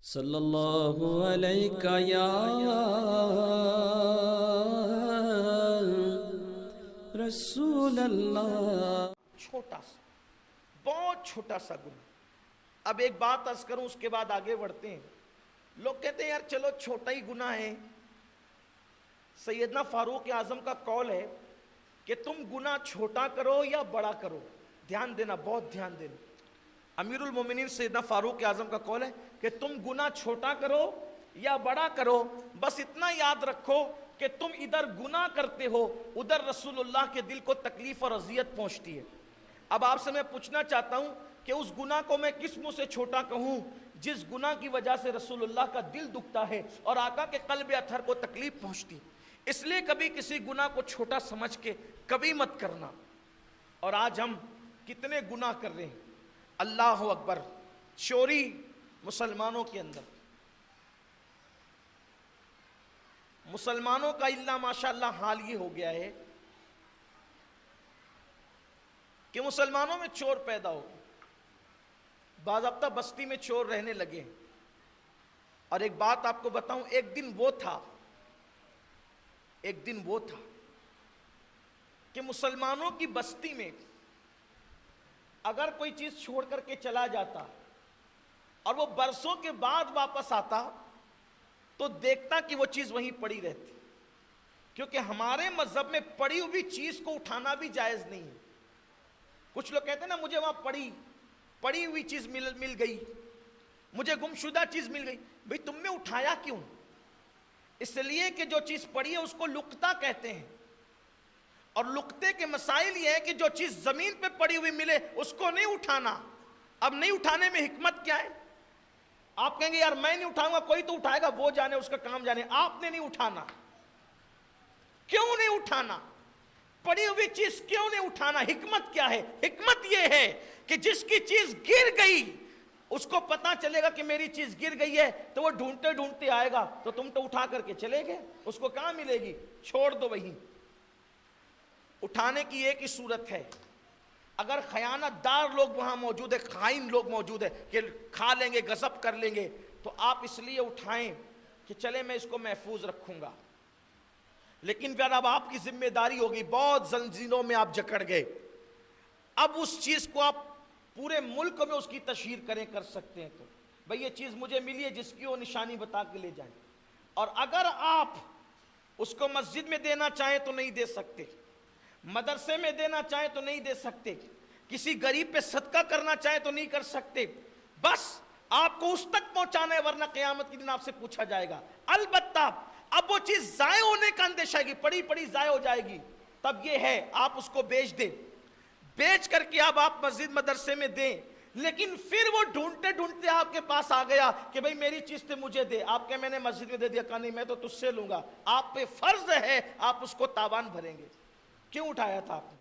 صلی اللہ علیہ یا رسول اللہ۔ چھوٹا سا، بہت چھوٹا سا گناہ۔ اب ایک بات عرض کروں، اس کے بعد آگے بڑھتے ہیں۔ لوگ کہتے ہیں یار چلو چھوٹا ہی گناہ ہے۔ سیدنا فاروق اعظم کا قول ہے کہ تم گناہ چھوٹا کرو یا بڑا کرو، دھیان دینا، بہت دھیان دینا۔ امیر المومنین سیدنا فاروق اعظم کا قول ہے کہ تم گناہ چھوٹا کرو یا بڑا کرو، بس اتنا یاد رکھو کہ تم ادھر گناہ کرتے ہو، ادھر رسول اللہ کے دل کو تکلیف اور اذیت پہنچتی ہے۔ اب آپ سے میں پوچھنا چاہتا ہوں کہ اس گناہ کو میں کس منہ سے چھوٹا کہوں جس گناہ کی وجہ سے رسول اللہ کا دل دکھتا ہے اور آقا کے قلب اطہر کو تکلیف پہنچتی ہے۔ اس لیے کبھی کسی گناہ کو چھوٹا سمجھ کے کبھی مت کرنا۔ اور آج ہم کتنے گناہ کر رہے ہیں، اللہ اکبر۔ چوری مسلمانوں کے اندر، مسلمانوں کا اللہ ماشاءاللہ حال یہ ہو گیا ہے کہ مسلمانوں میں چور پیدا ہو گئے، باضابطہ بستی میں چور رہنے لگے۔ اور ایک بات آپ کو بتاؤں، ایک دن وہ تھا کہ مسلمانوں کی بستی میں اگر کوئی چیز چھوڑ کر کے چلا جاتا اور وہ برسوں کے بعد واپس آتا تو دیکھتا کہ وہ چیز وہیں پڑی رہتی، کیونکہ ہمارے مذہب میں پڑی ہوئی چیز کو اٹھانا بھی جائز نہیں ہے۔ کچھ لوگ کہتے ہیں نا مجھے وہاں پڑی ہوئی چیز مل گئی، مجھے گمشدہ چیز مل گئی۔ بھئی تم نے اٹھایا کیوں؟ اس لیے کہ جو چیز پڑی ہے اس کو لقطہ کہتے ہیں، اور لقطے کے مسائل یہ ہے کہ جو چیز زمین پہ پڑی ہوئی ملے اس کو نہیں اٹھانا۔ اب نہیں اٹھانے میں حکمت کیا ہے؟ آپ کہیں گے یار میں نہیں اٹھاؤں گا، کوئی تو اٹھائے گا، وہ جانے، اس کا کام جانے۔ آپ نے نہیں اٹھانا۔ کیوں نہیں اٹھانا؟ پڑی ہوئی چیز کیوں نہیں اٹھانا؟ حکمت کیا ہے؟ حکمت یہ ہے کہ جس کی چیز گر گئی اس کو پتا چلے گا کہ میری چیز گر گئی ہے تو وہ ڈھونڈتے ڈھونڈتے آئے گا، تو تم تو اٹھا کر کے چلے گئے، اس کو کہاں ملے گی؟ چھوڑ دو وہیں۔ اٹھانے کی ایک ہی صورت ہے، اگر خیانت دار لوگ وہاں موجود ہے، خائن لوگ موجود ہے کہ کھا لیں گے، غصب کر لیں گے، تو آپ اس لیے اٹھائیں کہ چلے میں اس کو محفوظ رکھوں گا۔ لیکن پھر اب آپ کی ذمہ داری ہوگی، بہت زنجیروں میں آپ جکڑ گئے، اب اس چیز کو آپ پورے ملک میں اس کی تشہیر کر سکتے ہیں، تو بھئی یہ چیز مجھے ملی ہے، جس کی وہ نشانی بتا کے لے جائیں۔ اور اگر آپ اس کو مسجد میں دینا چاہیں تو نہیں دے سکتے، مدرسے میں دینا چاہیں تو نہیں دے سکتے، کسی غریب پہ صدقہ کرنا چاہیں تو نہیں کر سکتے، بس آپ کو اس تک پہنچانا ہے، ورنہ قیامت کے دن آپ سے پوچھا جائے گا۔ البتہ اب وہ چیز ضائع ہونے کا اندیشہ ہے، پڑی ضائع ہو جائے گی، تب یہ ہے آپ اس کو بیچ دیں، بیچ کر کے اب آپ مسجد مدرسے میں دیں، لیکن پھر وہ ڈھونڈتے ڈھونڈتے آپ کے پاس آ گیا کہ بھئی میری چیز تھے مجھے دے، آپ کہیں میں نے مسجد میں دے دیا، کہا نہیں میں تو تجھ سے لوں گا، آپ پہ فرض ہے آپ اس کو تاوان بھریں گے۔ کیوں اٹھایا تھا آپ نے؟